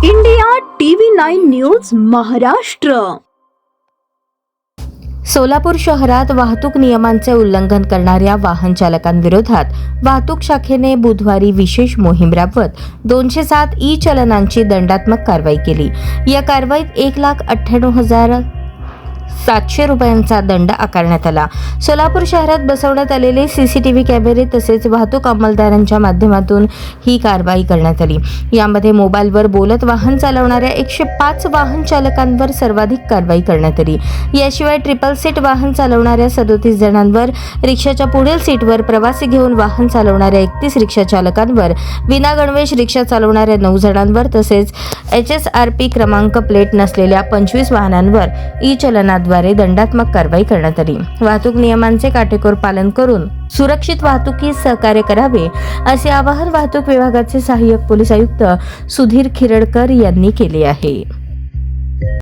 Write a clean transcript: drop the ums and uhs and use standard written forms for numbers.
India TV 9 news Maharashtra. Solapur शहरात वाहतूक नियमांचे उल्लंघन करणाऱ्या वाहन चालकांविरोधात वाहतूक शाखेने बुधवारी विशेष मोहीम राबवत 207 ई चलनांची दंडात्मक कारवाई केली. या कारवाईत 1,98,700 रुपयांचा दंड आकारण्यात आला. सोलापूर शहरात बसवण्यात आलेले सीसीटीव्ही कॅमेरे तसेच वाहतूक अंमलदारांच्या माध्यमातून ही कारवाई करण्यात आली. यामध्ये मोबाईलवर बोलत वाहन चालवणाऱ्या 105 वाहन चालकांवर सर्वाधिक कारवाई करण्यात आली. याशिवाय ट्रिपल सीट वाहन चालवणाऱ्या 37 जणांवर, रिक्षाच्या पुढील सीटवर प्रवासी घेऊन वाहन चालवणाऱ्या 31 रिक्षा चालकांवर, विनागणवेश रिक्षा चालवणाऱ्या 9 जणांवर तसेच HSRP क्रमांक प्लेट नसलेल्या 25 वाहनांवर ई चलनाद्वारे दंडात्मक कारवाई करण्यात आली. वाहतूक नियमांचे काटेकोर पालन करून सुरक्षित वाहतुकीस सहकार्य करावे असे आवाहन वाहतूक विभागाचे सहाय्यक पोलीस आयुक्त सुधीर खिरडकर यांनी केले आहे.